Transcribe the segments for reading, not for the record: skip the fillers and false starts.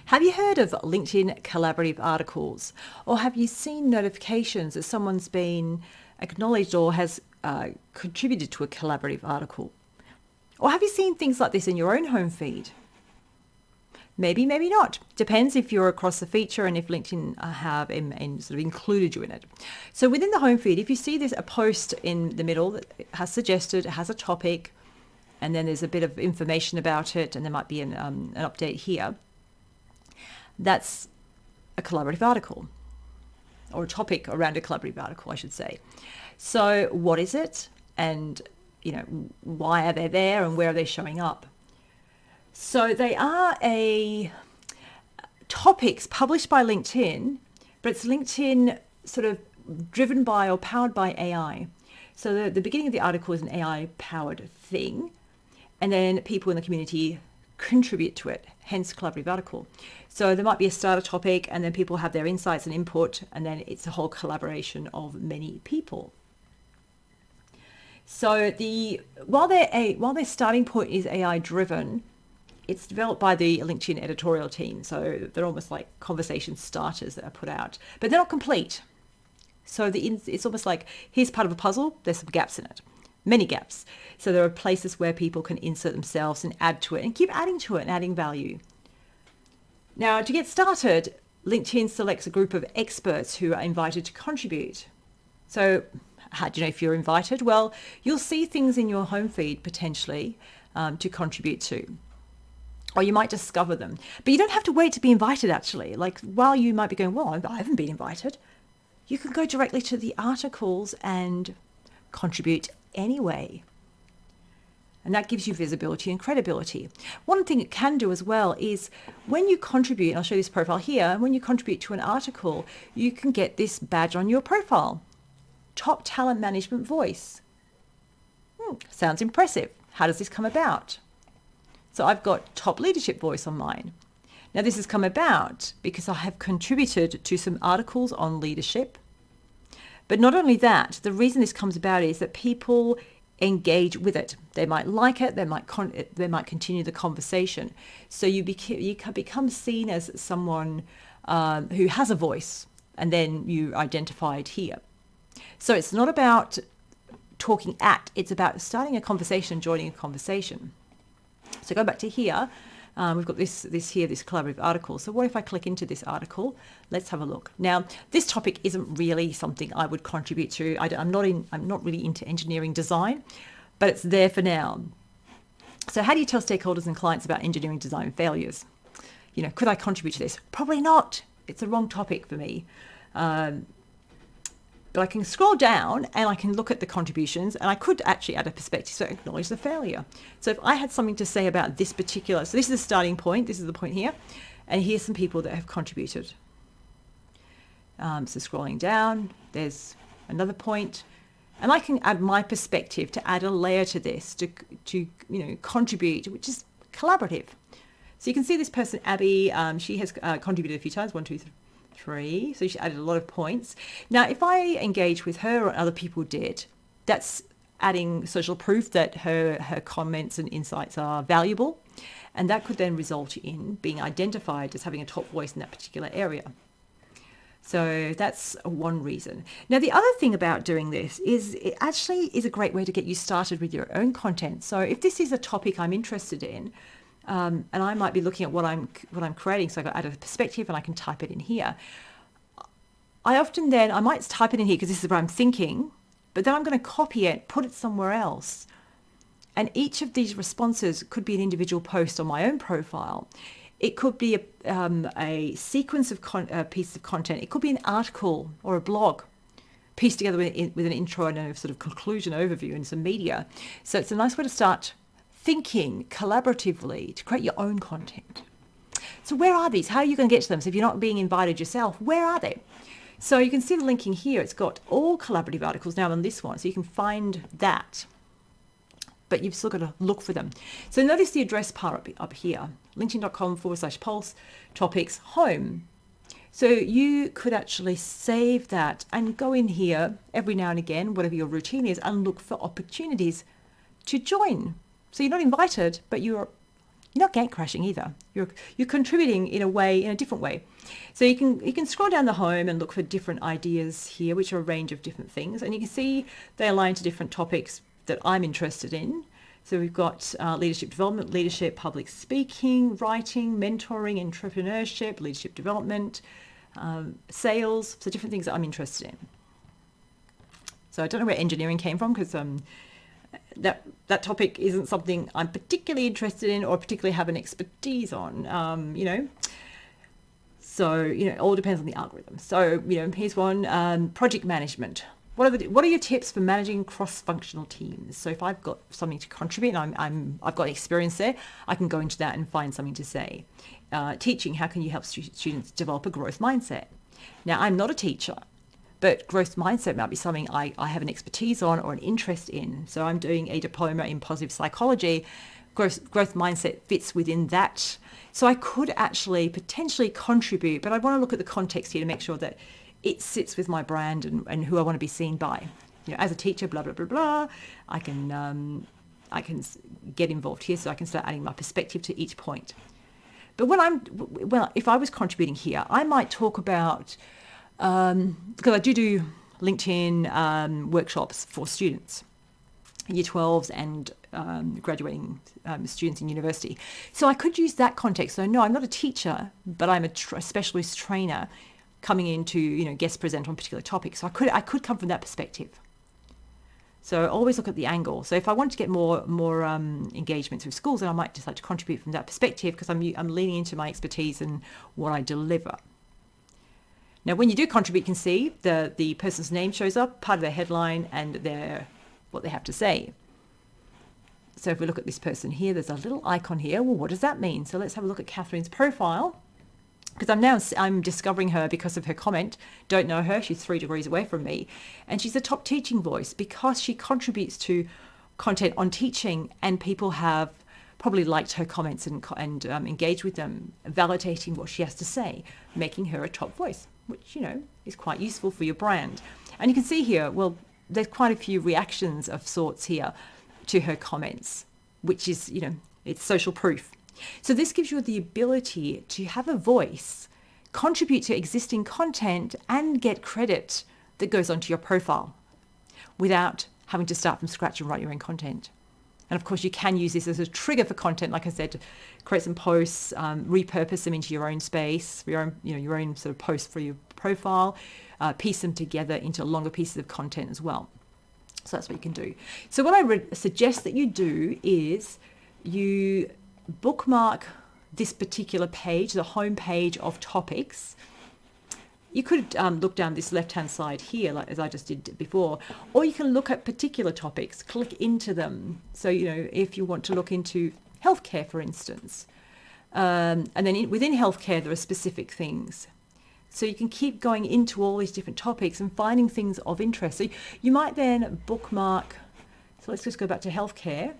Have you heard of LinkedIn collaborative articles? Or have you seen notifications that someone's been acknowledged or has contributed to a collaborative article? Or have you seen things like this in your own home feed? Maybe, maybe not. Depends if you're across the feature and if LinkedIn have and sort of included you in it. So within the home feed, if you see there's a post in the middle that has suggested, it has a topic, and then there's a bit of information about it, and there might be an update here. That's a collaborative article, or a topic around a collaborative article, I should say. So what is it? And why are they there and where are they showing up? So they are topics published by LinkedIn, but it's LinkedIn sort of driven by or powered by AI. So the beginning of the article is an AI powered thing, and then people in the community contribute to it, hence collaborative article. So there might be a starter topic, and then people have their insights and input, and then it's a whole collaboration of many people. So while their starting point is AI driven, it's developed by the LinkedIn editorial team. So they're almost like conversation starters that are put out, but they're not complete. So it's almost like, here's part of a puzzle. There's some gaps in it, many gaps. So there are places where people can insert themselves and add to it and keep adding to it and adding value. Now, to get started, LinkedIn selects a group of experts who are invited to contribute. So how do you know if you're invited? Well, you'll see things in your home feed potentially to contribute to. Or you might discover them. But you don't have to wait to be invited, actually. Like, while you might be going, well, I haven't been invited, you can go directly to the articles and contribute anyway. And that gives you visibility and credibility. One thing it can do as well is when you contribute, and I'll show you this profile here, when you contribute to an article, you can get this badge on your profile. Top Talent Management Voice. Sounds impressive. How does this come about? So I've got Top Leadership Voice on mine. Now this has come about because I have contributed to some articles on leadership. But not only that, the reason this comes about is that people engage with it. They might like it, they might continue the conversation. So you become seen as someone who has a voice, and then you identified here. So it's not about talking at, it's about starting a conversation, joining a conversation. So go back to here. We've got this collaborative article. So what if I click into this article? Let's have a look. Now, this topic isn't really something I would contribute to. I'm not really into engineering design, but it's there for now. So how do you tell stakeholders and clients about engineering design failures? Could I contribute to this? Probably not. It's the wrong topic for me. But I can scroll down and I can look at the contributions, and I could actually add a perspective, so acknowledge the failure. So if I had something to say about this particular, so this is the starting point, this is the point here, and here's some people that have contributed. So scrolling down, there's another point, and I can add my perspective to add a layer to this, to contribute, which is collaborative. So you can see this person, Abby, she has contributed a few times, 1, 2, 3. So she added a lot of points. Now, if I engage with her or other people did, that's adding social proof that her comments and insights are valuable. And that could then result in being identified as having a top voice in that particular area. So that's one reason. Now, the other thing about doing this is it actually is a great way to get you started with your own content. So if this is a topic I'm interested in, and I might be looking at what I'm creating, so I got add a perspective and I can type it in here. I might type it in here because this is what I'm thinking, but then I'm going to copy it, put it somewhere else. And each of these responses could be an individual post on my own profile. It could be a sequence of pieces of content. It could be an article or a blog pieced together with an intro and a sort of conclusion overview and some media. So it's a nice way to start thinking collaboratively to create your own content. So where are these? How are you going to get to them? So if you're not being invited yourself, where are they? So you can see the linking here. It's got all collaborative articles now on this one. So you can find that, but you've still got to look for them. So notice the address part up here, linkedin.com/pulse topics home. So you could actually save that and go in here every now and again, whatever your routine is, and look for opportunities to join. So you're not invited, but you're You're not gate crashing either. You're contributing in a different way. So you can scroll down the home and look for different ideas here, which are a range of different things, and you can see they align to different topics that I'm interested in. So we've got leadership development, leadership, public speaking, writing, mentoring, entrepreneurship, leadership development, sales, so different things that I'm interested in. So I don't know where engineering came from, because that topic isn't something I'm particularly interested in or particularly have an expertise on, So, it all depends on the algorithm. So, here's one, project management. What are your tips for managing cross-functional teams? So if I've got something to contribute, and I've got experience there, I can go into that and find something to say. Teaching, how can you help students develop a growth mindset? Now, I'm not a teacher, but growth mindset might be something I have an expertise on or an interest in. So I'm doing a diploma in positive psychology. Growth mindset fits within that. So I could actually potentially contribute, but I want to look at the context here to make sure that it sits with my brand and who I want to be seen by. As a teacher, blah, blah, blah, blah, I can get involved here, so I can start adding my perspective to each point. But if I was contributing here, I might talk about, because I do LinkedIn workshops for students, year 12s and graduating students in university. So I could use that context. So no, I'm not a teacher, but I'm a specialist trainer coming in to guest present on particular topics. So I could come from that perspective. So always look at the angle. So if I want to get more engagement through schools, then I might decide to contribute from that perspective, because I'm leaning into my expertise and what I deliver. Now, when you do contribute, you can see the person's name shows up, part of their headline, and what they have to say. So if we look at this person here, there's a little icon here. Well, what does that mean? So let's have a look at Catherine's profile, because I'm discovering her because of her comment. Don't know her. She's 3 degrees away from me. And she's a top teaching voice because she contributes to content on teaching, and people have probably liked her comments and engaged with them, validating what she has to say, making her a top voice, which, is quite useful for your brand. And you can see here, well, there's quite a few reactions of sorts here to her comments, which is, it's social proof. So this gives you the ability to have a voice, contribute to existing content, and get credit that goes onto your profile without having to start from scratch and write your own content. And of course, you can use this as a trigger for content, like I said, create some posts, repurpose them into your own space, your own sort of post for your profile, piece them together into longer pieces of content as well. So that's what you can do. So what I would suggest that you do is you bookmark this particular page, the home page of topics. You could look down this left-hand side here, like as I just did before, or you can look at particular topics, click into them. So, if you want to look into healthcare, for instance, and then within healthcare, there are specific things. So you can keep going into all these different topics and finding things of interest. So you might then bookmark. So let's just go back to healthcare.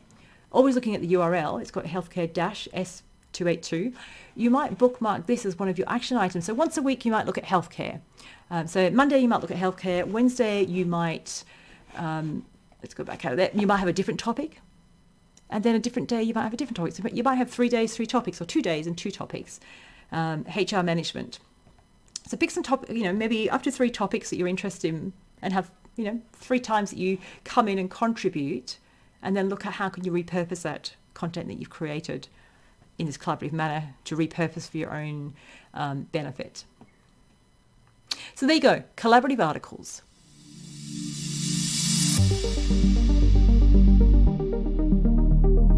Always looking at the URL, it's got healthcare-S282. You might bookmark this as one of your action items. So once a week, you might look at healthcare. So Monday, you might look at healthcare. Wednesday, you might, let's go back out of that. You might have a different topic. And then a different day, you might have a different topic. So you might have 3 days, 3 topics, or 2 days and 2 topics. HR management. So pick some maybe up to 3 topics that you're interested in, and have, 3 times that you come in and contribute. And then look at how can you repurpose that content that you've created in this collaborative manner to repurpose for your own benefit. So there you go, collaborative articles.